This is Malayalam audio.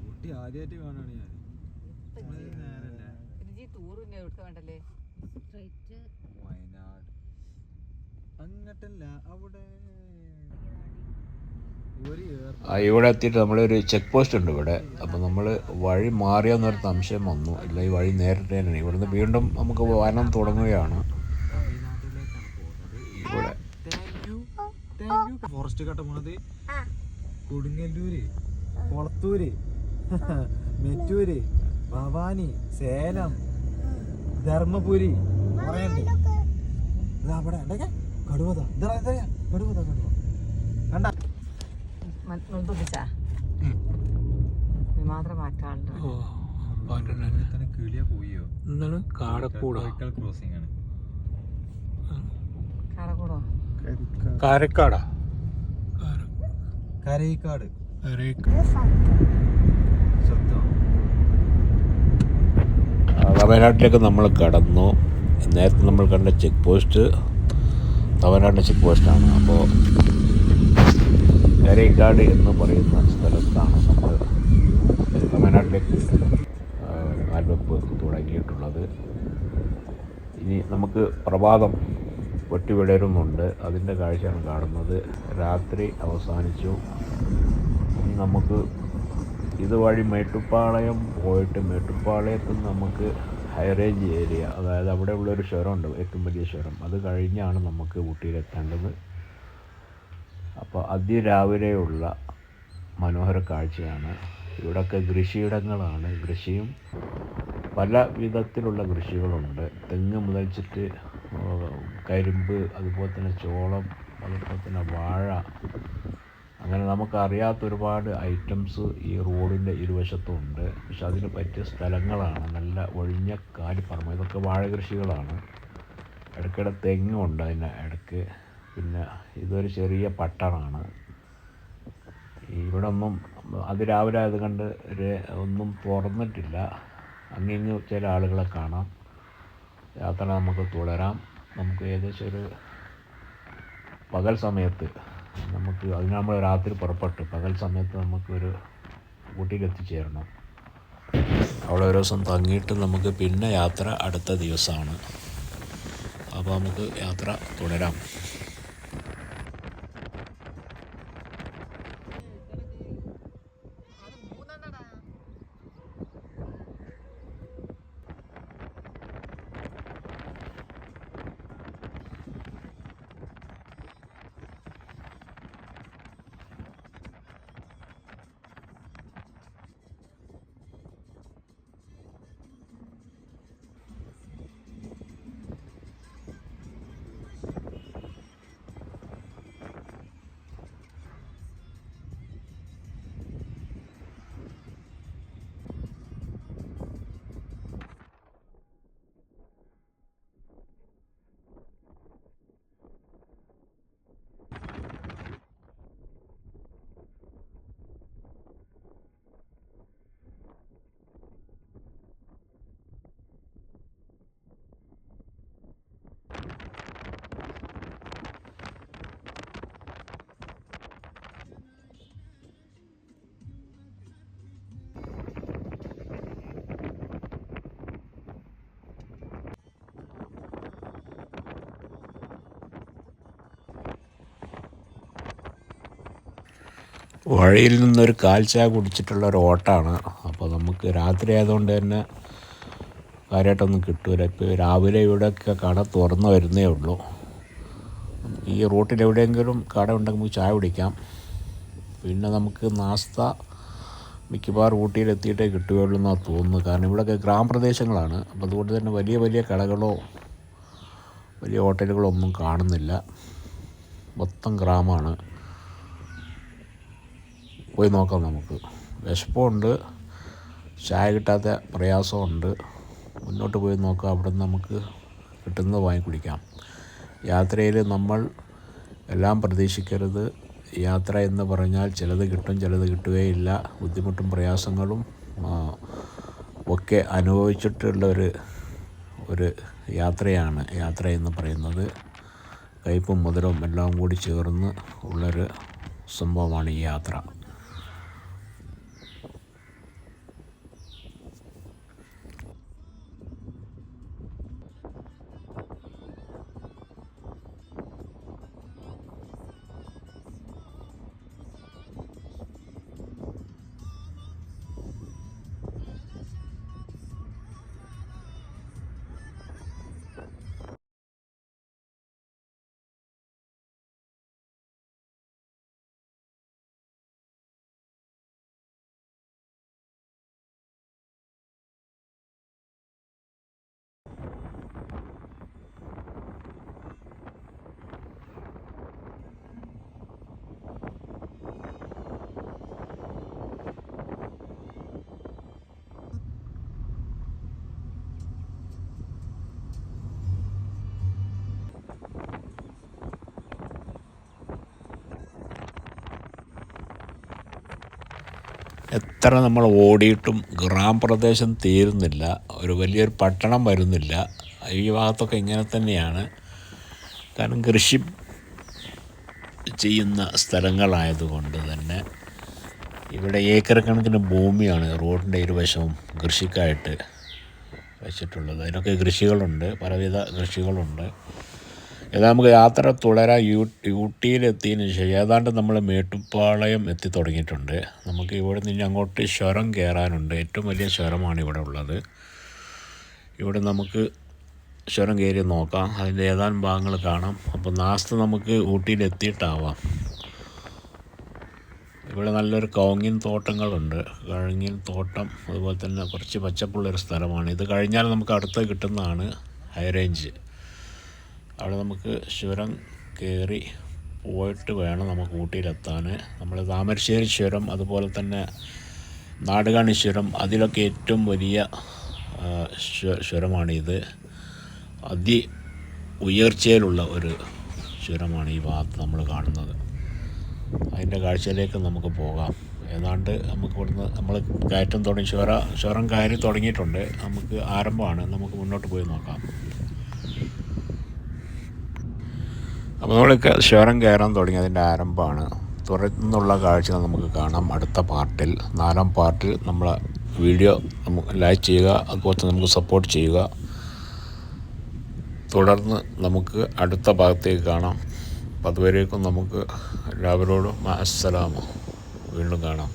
ഊട്ടി ആദ്യമായിട്ട് കാണാണ് ഞാൻ. വയനാട് അങ്ങട്ടല്ല അവിടെ ഇവിടെ എത്തിയിട്ട് നമ്മളൊരു ചെക്ക് പോസ്റ്റ് ഉണ്ട് ഇവിടെ. അപ്പോൾ നമ്മൾ വഴി മാറിയെന്നൊരു സംശയം വന്നു. ഇല്ല, ഈ വഴി നേരിട്ട് തന്നെയാണ്. ഇവിടുന്ന് വീണ്ടും നമുക്ക് വനം തുടങ്ങുകയാണ്. ഇവിടെ ഫോറസ്റ്റ് കട്ട പോണത് കൊടുങ്ങല്ലൂര്, കൊളത്തൂര്, മെറ്റൂര്, ഭവാനി, സേലം, ധർമ്മപുരി കുറേയുണ്ട്. അവിടെ എന്തൊക്കെ കടുവത കടുവ കണ്ട കിളിയ പോയോ എന്താണ് കാടക്കൂട ക്രോസിംഗ് ആണ്. കാരക്കാടാ കരയിക്കാട് തമിഴ്നാട്ടിലേക്ക് നമ്മൾ കടന്നു. നേരത്തെ നമ്മൾ കണ്ട ചെക്ക് പോസ്റ്റ് തമിഴ്നാട്ടിലെ ചെക്ക് പോസ്റ്റാണ്. അപ്പോൾ കരയിക്കാട് എന്ന് പറയുന്ന സ്ഥലത്താണ് നമ്മൾ തമിഴ്നാട്ടിലേക്ക് കാൽവെപ്പ് തുടങ്ങിയിട്ടുള്ളത്. ഇനി നമുക്ക് പ്രഭാതം പൊട്ടിവിടരുന്നുണ്ട്, അതിൻ്റെ കാഴ്ചയാണ് കാണുന്നത്. രാത്രി അവസാനിച്ചു. ഇനി നമുക്ക് ഇതുവഴി മേട്ടുപ്പാളയം പോയിട്ട് മേട്ടുപ്പാളയത്ത് നിന്ന് നമുക്ക് ഹൈ റേഞ്ച് ഏരിയ, അതായത് അവിടെ ഉള്ളൊരു ചുരമുണ്ട്, ഏറ്റവും വലിയ ചുരം, അത് കഴിഞ്ഞാണ് നമുക്ക് ഊട്ടിയിലെത്തേണ്ടത്. അപ്പോൾ അതിരാവിലെയുള്ള മനോഹര കാഴ്ചയാണ്. ഇവിടെയൊക്കെ കൃഷിയിടങ്ങളാണ്. കൃഷിയും പല വിധത്തിലുള്ള കൃഷികളുണ്ട്. തെങ്ങ് മുതൽച്ചിട്ട് കരിമ്പ്, അതുപോലെ തന്നെ ചോളം, അതുപോലെ തന്നെ വാഴ, അങ്ങനെ നമുക്കറിയാത്ത ഒരുപാട് ഐറ്റംസ് ഈ റോഡിൻ്റെ ഇരുവശത്തും ഉണ്ട്. പക്ഷെ അതിന് പറ്റിയ സ്ഥലങ്ങളാണ്, നല്ല ഒഴിഞ്ഞ കാലിപ്പറമ്പ്. ഇതൊക്കെ വാഴ കൃഷികളാണ്. ഇടയ്ക്കിടെ തെങ്ങുണ്ട് അതിന് ഇടയ്ക്ക്. പിന്നെ ഇതൊരു ചെറിയ പട്ടണമാണ്. ഇവിടെ ഒന്നും അതിരാവിലെ ആയത് കണ്ട് ഒന്നും തുറന്നിട്ടില്ല. അങ്ങിങ്ങ് ചില ആളുകളെ കാണാം. യാത്ര നമുക്ക് തുടരാം. നമുക്ക് ഏകദേശം ഒരു പകൽ സമയത്ത് നമുക്ക് അതിന് നമ്മൾ രാത്രി പുറപ്പെട്ടു. പകൽ സമയത്ത് നമുക്കൊരു ഊട്ടിയിലെത്തിച്ചേരണം. അവിടെ ഒരു ദിവസം തങ്ങിയിട്ട് നമുക്ക് പിന്നെ യാത്ര അടുത്ത ദിവസമാണ്. അപ്പോൾ നമുക്ക് യാത്ര തുടരാം. വഴിയിൽ നിന്നൊരു കാൽച്ചായ കുടിച്ചിട്ടുള്ള ഒരു ഓട്ടമാണ്. അപ്പോൾ നമുക്ക് രാത്രി ആയതുകൊണ്ട് തന്നെ കാര്യമായിട്ടൊന്നും കിട്ടൂല. ഇപ്പോൾ രാവിലെ ഇവിടെയൊക്കെ കട തുറന്നു വരുന്നേ ഉള്ളൂ. ഈ റൂട്ടിൽ എവിടെയെങ്കിലും കട ഉണ്ടെങ്കിൽ നമുക്ക് ചായ കുടിക്കാം. പിന്നെ നമുക്ക് നാസ്ത മിക്കവാറും ഊട്ടിയിലെത്തിയിട്ടേ കിട്ടുകയുള്ളൂ എന്നാണ് തോന്നുന്നത്. കാരണം ഇവിടെയൊക്കെ ഗ്രാമപ്രദേശങ്ങളാണ്. അപ്പോൾ അതുകൊണ്ട് തന്നെ വലിയ വലിയ കടകളോ വലിയ ഹോട്ടലുകളോ ഒന്നും കാണുന്നില്ല. മൊത്തം ഗ്രാമമാണ്. പോയി നോക്കാം നമുക്ക്. വിശപ്പുണ്ട്, ചായ കിട്ടാത്ത പ്രയാസമുണ്ട്. മുന്നോട്ട് പോയി നോക്കാം. അവിടെ നിന്ന് നമുക്ക് കിട്ടുന്നത് വാങ്ങി കുടിക്കാം. യാത്രയിൽ നമ്മൾ എല്ലാം പ്രതീക്ഷിക്കരുത്. യാത്ര എന്ന് പറഞ്ഞാൽ ചിലത് കിട്ടും, ചിലത് കിട്ടുകയില്ല. ബുദ്ധിമുട്ടും പ്രയാസങ്ങളും ഒക്കെ അനുഭവിച്ചിട്ടുള്ള ഒരു യാത്രയാണ് യാത്ര എന്ന് പറയുന്നത്. കയ്പും മധുരവും എല്ലാം കൂടി ചേർന്ന് ഉള്ളൊരു സംഭവമാണ് ഈ യാത്ര. എത്ര നമ്മൾ ഓടിയിട്ടും ഗ്രാമപ്രദേശം തീരുന്നില്ല, ഒരു വലിയൊരു പട്ടണം വരുന്നില്ല. ഈ ഭാഗത്തൊക്കെ ഇങ്ങനെ തന്നെയാണ്. കാരണം കൃഷി ചെയ്യുന്ന സ്ഥലങ്ങളായതുകൊണ്ട് തന്നെ ഇവിടെ ഏക്കർ കണക്കിന് ഭൂമിയാണ് റോഡിൻ്റെ ഇരുവശവും കൃഷിക്കായിട്ട് വെച്ചിട്ടുള്ളത്. അതിനൊക്കെ കൃഷികളുണ്ട്, പലവിധ കൃഷികളുണ്ട്. ഏതാ നമുക്ക് യാത്ര തുടരാൻ. ഊട്ടിയിലെത്തിയതിന് ശേഷം ഏതാണ്ട് നമ്മൾ മേട്ടുപ്പാളയം എത്തി തുടങ്ങിയിട്ടുണ്ട്. നമുക്ക് ഇവിടെ നിന്ന് അങ്ങോട്ട് ചുരം കയറാനുണ്ട്. ഏറ്റവും വലിയ ചുരമാണ് ഇവിടെ ഉള്ളത്. ഇവിടെ നമുക്ക് ചുരം കയറി നോക്കാം, അതിൻ്റെ ഏതാനും ഭാഗങ്ങൾ കാണാം. അപ്പോൾ നാസ്ത നമുക്ക് ഊട്ടിയിലെത്തിയിട്ടാവാം. ഇവിടെ നല്ലൊരു കവുങ്ങിൻ തോട്ടങ്ങളുണ്ട്, കഴുങ്ങിൻ തോട്ടം, അതുപോലെ തന്നെ കുറച്ച് പച്ചപ്പുള്ളൊരു സ്ഥലമാണ്. ഇത് കഴിഞ്ഞാൽ നമുക്ക് അടുത്ത് കിട്ടുന്നതാണ് ഹൈ റേഞ്ച്. അവിടെ നമുക്ക് ചുരം കയറി പോയിട്ട് വേണം നമുക്ക് ഊട്ടിയിലെത്താൻ. നമ്മൾ താമരശ്ശേരി ചുരം, അതുപോലെ തന്നെ നാടുകാണി ചുരം, അതിലൊക്കെ ഏറ്റവും വലിയ ചുരമാണിത്. ഉയർച്ചയിലുള്ള ഒരു ചുരമാണ് ഈ ഭാഗത്ത് നമ്മൾ കാണുന്നത്. അതിൻ്റെ കാഴ്ചയിലേക്ക് നമുക്ക് പോകാം. ഏതാണ്ട് നമുക്ക് ഇവിടുന്ന് നമ്മൾ കയറ്റം തുടങ്ങി ചുരം കയറി തുടങ്ങിയിട്ടുണ്ട്. നമുക്ക് ആരംഭമാണ്, നമുക്ക് മുന്നോട്ട് പോയി നോക്കാം. അപ്പോൾ നമ്മൾ ചുരം കയറാൻ തുടങ്ങി, അതിൻ്റെ ആരംഭമാണ്. തുറന്നുള്ള കാഴ്ച നമുക്ക് കാണാം അടുത്ത പാർട്ടിൽ. 4ാം പാർട്ടിൽ നമ്മളെ വീഡിയോ ലൈക്ക് ചെയ്യുക, അതുപോലെ തന്നെ നമുക്ക് സപ്പോർട്ട് ചെയ്യുക. തുടർന്ന് നമുക്ക് അടുത്ത ഭാഗത്തേക്ക് കാണാം. അപ്പോൾ അതുവരേക്കും നമുക്ക് എല്ലാവരോടും അസ്സലാമു, വീണ്ടും കാണാം.